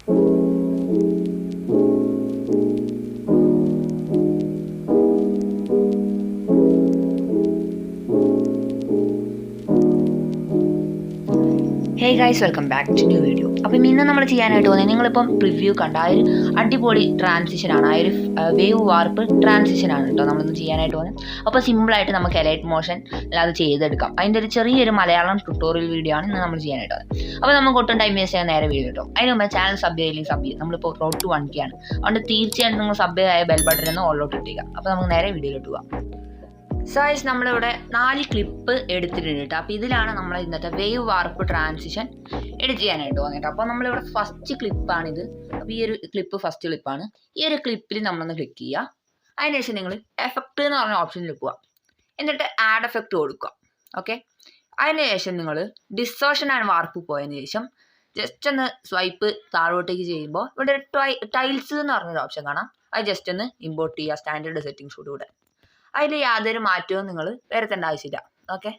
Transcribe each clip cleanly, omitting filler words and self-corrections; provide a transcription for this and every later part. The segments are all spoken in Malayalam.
Hey guys, welcome back to new video. അപ്പോൾ ഇന്ന് നമ്മൾ ചെയ്യാനായിട്ട് പോകുന്നത് നിങ്ങളിപ്പം പ്രിവ്യൂ കണ്ട ആ ഒരു അടിപൊളി ട്രാൻസിഷനാണ്, ആ ഒരു വേവ് വാർപ്പ് ട്രാൻസിഷനാണ് കേട്ടോ നമ്മളിന്ന് ചെയ്യാനായിട്ട് പോകുന്നത്. അപ്പോൾ സിമ്പിളായിട്ട് നമുക്ക് എലൈറ്റ് മോഷൻ അത് ചെയ്തെടുക്കാം. അതിൻ്റെ ഒരു ചെറിയൊരു മലയാളം ട്യൂട്ടോറിയൽ വീഡിയോ ആണ് ഇന്ന് നമ്മൾ ചെയ്യാനായിട്ട് പോകുന്നത്. അപ്പോൾ നമുക്ക് ഒട്ടും ടൈം വേസ്റ്റ് ചെയ്യാൻ നേരെ വീഡിയോ കിട്ടും. അതിന് മുമ്പ് ചാനൽ സബ് ചെയ്യില്ലെങ്കിൽ സബ് ചെയ്യും. നമ്മളിപ്പോൾ റോഡ് ടു 1K ആണ്. അതുകൊണ്ട് തീർച്ചയായിട്ടും നിങ്ങൾ സബ് ആയ ബെൽ ബട്ടൺ ഒന്ന് ഓൾ ഔട്ട് ഇട്ടുക. അപ്പോൾ നമുക്ക് നേരെ വീഡിയോയിലോട്ട് പോകാം. സൈസ് നമ്മളിവിടെ 4 ക്ലിപ്പ് എടുത്തിട്ടുണ്ട് കേട്ടോ. അപ്പോൾ ഇതിലാണ് നമ്മൾ ഇന്നത്തെ വേവ് വാർപ്പ് ട്രാൻസിഷൻ എഡിറ്റ് ചെയ്യാനായിട്ട് വന്നിട്ട്. അപ്പോൾ നമ്മളിവിടെ ഫസ്റ്റ് ക്ലിപ്പാണിത്. അപ്പോൾ ഈ ഒരു ക്ലിപ്പ് ഫസ്റ്റ് ക്ലിപ്പാണ്. ഈ ഒരു ക്ലിപ്പിൽ നമ്മളൊന്ന് ക്ലിക്ക് ചെയ്യുക. അതിനുശേഷം നിങ്ങൾ എഫക്റ്റ് എന്ന് പറഞ്ഞ ഓപ്ഷനിൽ പോവുക. എന്നിട്ട് ആഡ് എഫക്റ്റ് കൊടുക്കുക. ഓക്കെ, അതിനുശേഷം നിങ്ങൾ ഡിസ്റ്റോർഷൻ ആൻഡ് വാർപ്പ് പോയതിന് ശേഷം ജസ്റ്റ് ഒന്ന് സ്വൈപ്പ് താഴോട്ടേക്ക് ചെയ്യുമ്പോൾ ഇവിടെ ഒരു ടൈൽസ് എന്ന് പറഞ്ഞൊരു ഓപ്ഷൻ കാണാം. അത് ജസ്റ്റ് ഒന്ന് ഇമ്പോർട്ട് ചെയ്യുക സ്റ്റാൻഡേർഡ് സെറ്റിംഗ്സോടുകൂടെ. അതിൽ യാതൊരു മാറ്റവും നിങ്ങൾ വരുത്തേണ്ട ആവശ്യമില്ല. ഓക്കെ,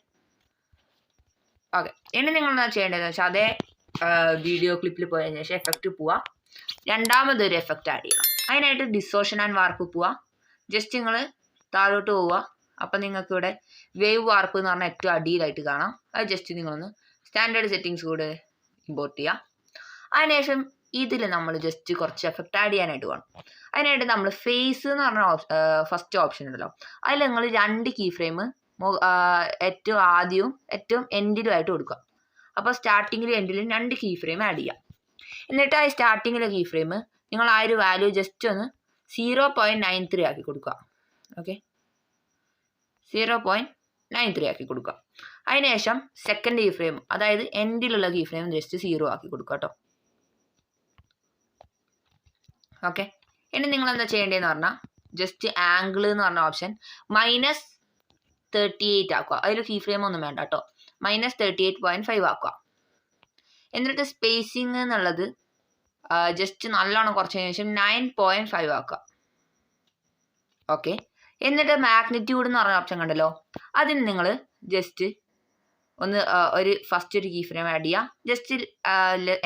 ഇനി നിങ്ങൾ എന്താ ചെയ്യേണ്ടതെന്ന് വെച്ചാൽ അതേ വീഡിയോ ക്ലിപ്പിൽ പോയതിനു ശേഷം എഫക്റ്റ് പോവുക. രണ്ടാമതൊരു എഫക്റ്റ് ആഡ് ചെയ്യണം. അതിനായിട്ട് ഡിസ്റ്റോർഷൻ ആൻഡ് വാർപ്പ് പോവുക. ജസ്റ്റ് നിങ്ങൾ താഴോട്ട് പോവുക. അപ്പം നിങ്ങൾക്ക് ഇവിടെ വേവ് വാർപ്പ് എന്ന് പറഞ്ഞാൽ ഏറ്റവും അടിയിലായിട്ട് കാണാം. അത് ജസ്റ്റ് നിങ്ങളൊന്ന് സ്റ്റാൻഡേർഡ് സെറ്റിങ്സ് കൂടെ ഇമ്പോർട്ട് ചെയ്യുക. അതിനുശേഷം ഇതിൽ നമ്മൾ ജസ്റ്റ് കുറച്ച് എഫക്റ്റ് ആഡ് ചെയ്യാനായിട്ട് വേണം. അതിനായിട്ട് നമ്മൾ ഫേസ് എന്ന് പറഞ്ഞ ഫസ്റ്റ് ഓപ്ഷൻ ഉണ്ടല്ലോ, അതിൽ നിങ്ങൾ 2 കീ ഫ്രെയിം ഏറ്റവും ആദ്യവും ഏറ്റവും എൻഡിലുമായിട്ട് കൊടുക്കുക. അപ്പോൾ സ്റ്റാർട്ടിങ്ങിലും എൻഡിലും 2 കീ ഫ്രെയിം ആഡ് ചെയ്യാം. എന്നിട്ട് ആ സ്റ്റാർട്ടിങ്ങിലെ കീ ഫ്രെയിം നിങ്ങൾ ആ ഒരു വാല്യൂ ജസ്റ്റ് ഒന്ന് 0.93 ആക്കി കൊടുക്കുക. ഓക്കെ, 0.93 ആക്കി കൊടുക്കുക. അതിനുശേഷം സെക്കൻഡ് കീ ഫ്രെയിം, അതായത് എൻഡിലുള്ള കീ ഫ്രെയിം ജസ്റ്റ് 0 ആക്കി കൊടുക്കുക കേട്ടോ. ഓക്കെ, ഇനി നിങ്ങൾ എന്താ ചെയ്യേണ്ടതെന്ന് പറഞ്ഞാൽ ജസ്റ്റ് ആംഗിൾ എന്ന് പറഞ്ഞ ഓപ്ഷൻ -38 ആക്കുക. അതിൽ കീ ഫ്രെയിം ഒന്നും വേണ്ട കേട്ടോ. -38.5 ആക്കുക. എന്നിട്ട് സ്പേസിങ് എന്നുള്ളത് ജസ്റ്റ് നല്ലോണം കുറച്ചതിന് ശേഷം 9.5 ആക്കുക. ഓക്കെ, എന്നിട്ട് മാഗ്നിറ്റ്യൂഡ് എന്ന് പറഞ്ഞ ഓപ്ഷൻ കണ്ടല്ലോ, അതിന് നിങ്ങൾ ജസ്റ്റ് ഒന്ന് ഫസ്റ്റ് ഒരു കീ ഫ്രെയിം ആഡ് ചെയ്യുക. ജസ്റ്റ്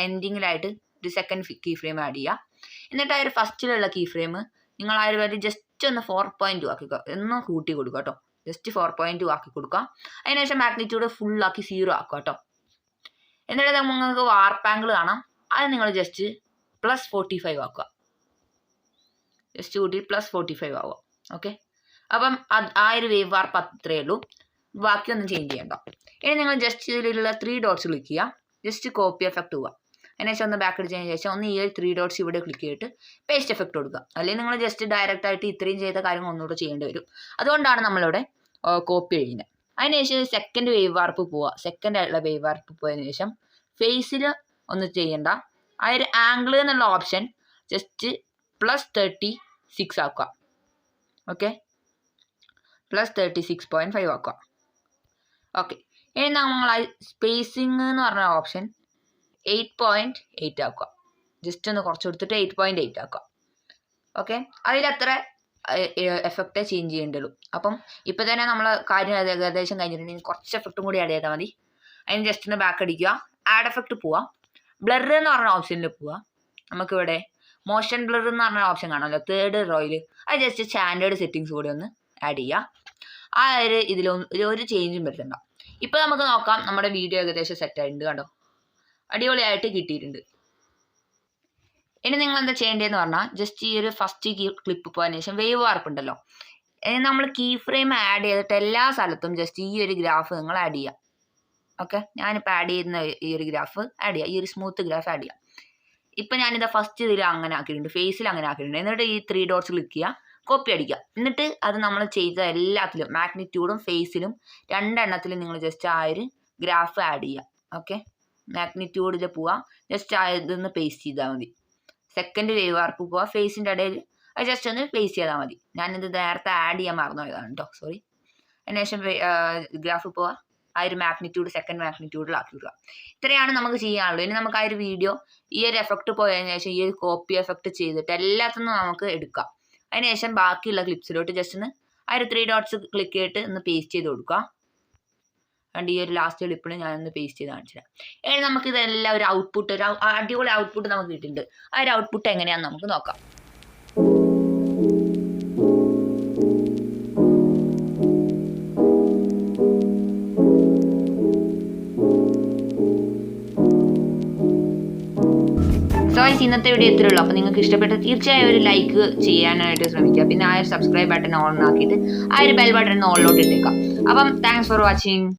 എൻഡിങ്ങിലായിട്ട് ഒരു സെക്കൻഡ് കീ ഫ്രെയിം ആഡ് ചെയ്യുക. എന്നിട്ട് ആ ഒരു ഫസ്റ്റിലുള്ള കീ ഫ്രെയിം നിങ്ങൾ ആ ഒരു വാല്യൂ ജസ്റ്റ് ഒന്ന് 4.2 ആക്കിക്കുക. ഒന്ന് കൂട്ടി കൊടുക്കുക കേട്ടോ. ജസ്റ്റ് 4.2 ആക്കി കൊടുക്കുക. അതിനുശേഷം മാഗ്നിറ്റ്യൂഡ് ഫുള്ളാക്കി 0 ആക്കുക കേട്ടോ. എന്നിട്ട് നിങ്ങൾക്ക് വാർപ്പ് ആംഗിൾ കാണാം. അത് നിങ്ങൾ ജസ്റ്റ് +45 ആക്കുക. ജസ്റ്റ് കൂട്ടി +45 ആവുക. ഓക്കെ, അപ്പം ആ ഒരു വേവ് വാർപ്പ് അത്രയേ ഉള്ളൂ. ബാക്കിയൊന്നും ചേഞ്ച് ചെയ്യണ്ട. ഇനി നിങ്ങൾ ജസ്റ്റ് ഇതിലുള്ള 3 ഡോട്ട്സ് ക്ലിക്ക് ചെയ്യുക. ജസ്റ്റ് കോപ്പി എഫക്റ്റ് പോവുക. അതിനുശേഷം ഒന്ന് ബാക്ക് അടിച്ചതിന് ശേഷം ഒന്ന് ഈ 3 ഡോട്ട്സ് ഇവിടെ ക്ലിക്ക് ചെയ്തിട്ട് പേസ്റ്റ് എഫക്റ്റ് കൊടുക്കുക. അല്ലെങ്കിൽ നിങ്ങൾ ജസ്റ്റ് ഡയറക്റ്റ് ആയിട്ട് ഇത്രയും ചെയ്ത കാര്യങ്ങൾ ഒന്നുകൂടെ ചെയ്യേണ്ടി വരും. അതുകൊണ്ടാണ് നമ്മളിവിടെ കോപ്പി ചെയ്യുന്നത്. അതിനുശേഷം സെക്കൻഡ് വേവ് വാർപ്പ് പോവുക. സെക്കൻഡ് ആയിട്ടുള്ള വേവ് വാർപ്പ് പോയതിനു ശേഷം ഫേസിൽ ഒന്നും ചെയ്യണ്ട. ആ ഒരു ആംഗിൾ എന്നുള്ള ഓപ്ഷൻ ജസ്റ്റ് +36 ആക്കുക. ഓക്കെ, +36.5 ആക്കുക. ഓക്കെ, ഇനി നമ്മൾ ആ സ്പേസിങ് എന്ന് പറഞ്ഞ ഓപ്ഷൻ 8.8 ആക്കുക. ജസ്റ്റ് ഒന്ന് കുറച്ച് കൊടുത്തിട്ട് 8.8 ആക്കുക. ഓക്കെ, അതിലത്ര എഫക്റ്റ് ചേഞ്ച് ചെയ്യേണ്ടുള്ളൂ. അപ്പം ഇപ്പം തന്നെ നമ്മൾ കാര്യം ഏകദേശം കഴിഞ്ഞിട്ടുണ്ടെങ്കിൽ കുറച്ച് എഫക്റ്റും കൂടി ആഡ് ചെയ്താൽ മതി. അതിന് ജസ്റ്റ് ഒന്ന് ബാക്ക് അടിക്കുക. ആഡ് എഫക്റ്റ് പോവുക. ബ്ലർ എന്ന് പറഞ്ഞ ഓപ്ഷനിൽ പോവുക. നമുക്കിവിടെ മോഷൻ ബ്ലർ എന്ന് പറഞ്ഞ ഓപ്ഷൻ കാണാമല്ലോ, 3rd റോയിൽ. അത് ജസ്റ്റ് സ്റ്റാൻഡേർഡ് സെറ്റിങ്സ് കൂടി ഒന്ന് ആഡ് ചെയ്യുക. ആ ഒരു ചേഞ്ചും വരുത്തുണ്ട. ഇപ്പം നമുക്ക് നോക്കാം, നമ്മുടെ വീഡിയോ ഏകദേശം സെറ്റ് ആയിട്ടുണ്ട്. കണ്ടോ, അടിപൊളിയായിട്ട് കിട്ടിയിട്ടുണ്ട്. ഇനി നിങ്ങൾ എന്താ ചെയ്യേണ്ടതെന്ന് പറഞ്ഞാൽ ജസ്റ്റ് ഈ ഒരു ഫസ്റ്റ് ക്ലിപ്പ് പോയതിനു ശേഷം വേവ് വാർപ്പ് ഉണ്ടല്ലോ, ഇനി നമ്മൾ കീ ഫ്രെയിം ആഡ് ചെയ്തിട്ട് എല്ലാ സ്ഥലത്തും ജസ്റ്റ് ഈ ഒരു ഗ്രാഫ് നിങ്ങൾ ആഡ് ചെയ്യുക. ഓക്കെ, ഞാനിപ്പോൾ ആഡ് ചെയ്യുന്ന ഈ ഒരു ഗ്രാഫ് ആഡ് ചെയ്യുക. ഈ ഒരു സ്മൂത്ത് ഗ്രാഫ് ആഡ് ചെയ്യുക. ഇപ്പം ഞാനിത് ഫസ്റ്റ് ഇതിൽ അങ്ങനെ ആക്കിയിട്ടുണ്ട്, ഫേസിൽ അങ്ങനെ ആക്കിയിട്ടുണ്ട്. എന്നിട്ട് ഈ 3 ഡോട്ട്സ് ക്ലിക്ക് ചെയ്യുക, കോപ്പി അടിക്കുക. എന്നിട്ട് അത് നമ്മൾ ചെയ്ത എല്ലാത്തിലും മാഗ്നിറ്റ്യൂഡും ഫേസിലും 2 എണ്ണത്തിലും നിങ്ങൾ ജസ്റ്റ് ആ ഒരു ഗ്രാഫ് ആഡ് ചെയ്യുക. ഓക്കെ, മാഗ്നിറ്റ്യൂഡിൽ പോവുക. ജസ്റ്റ് ഇതൊന്ന് പേസ്റ്റ് ചെയ്താൽ മതി. സെക്കൻഡ് വേവ് വാർപ്പ് പോവുക. ഫേസിൻ്റെ ഇടയിൽ അത് ജസ്റ്റ് ഒന്ന് പേസ്റ്റ് ചെയ്താൽ മതി. ഞാനിത് നേരത്തെ ആഡ് ചെയ്യാൻ മറന്നു പോയതാണ് കേട്ടോ, സോറി. അതിനുശേഷം ഗ്രാഫ് പോവുക. ആ ഒരു മാഗ്നിറ്റ്യൂഡ് സെക്കൻഡ് മാഗ്നിറ്റ്യൂഡിലാക്കി വിടുക. ഇത്രയാണ് നമുക്ക് ചെയ്യാനുള്ളത്. ഇനി നമുക്ക് ആ ഒരു വീഡിയോ ഈ ഒരു എഫക്റ്റ് പോയതിനു ശേഷം ഈ ഒരു കോപ്പി എഫക്റ്റ് ചെയ്തിട്ട് എല്ലാത്തിനും നമുക്ക് എടുക്കാം. അതിനുശേഷം ബാക്കിയുള്ള ക്ലിപ്സിലോട്ട് ജസ്റ്റ് ഒന്ന് ആ ഒരു 3 ഡോട്ട്സ് ക്ലിക്ക് ചെയ്തിട്ട് ഒന്ന് പേസ്റ്റ് ചെയ്ത് കൊടുക്കുക. അതുകൊണ്ട് ഈ ഒരു ലാസ്റ്റ് ക്ലിപ്പിൽ ഞാനൊന്ന് പേസ്റ്റ് ചെയ്ത് കാണിച്ചു തരാം. ഇനി നമുക്കിതെല്ലാം ഒരു ഔട്ട്പുട്ട്, ഒരു അടിപൊളി ഔട്ട്പുട്ട് നമുക്ക് കിട്ടിയിട്ടുണ്ട്. ആ ഒരു ഔട്ട്പുട്ട് എങ്ങനെയാണെന്ന് നമുക്ക് നോക്കാം. സോ ഇന്നത്തെ വീഡിയോ ഇത്രയേ ഉള്ളൂ. അപ്പോൾ നിങ്ങൾക്ക് ഇഷ്ടപ്പെട്ട തീർച്ചയായും ഒരു ലൈക്ക് ചെയ്യാനായിട്ട് ശ്രമിക്കുക. പിന്നെ ആ ഒരു സബ്സ്ക്രൈബ് ബട്ടൺ ഓൺ ആക്കിയിട്ട് ആ ഒരു ബെൽ ബട്ടൺ ഓളിലോട്ട് ഇട്ടേക്കാം. അപ്പം താങ്ക്സ് ഫോർ വാച്ചിങ്.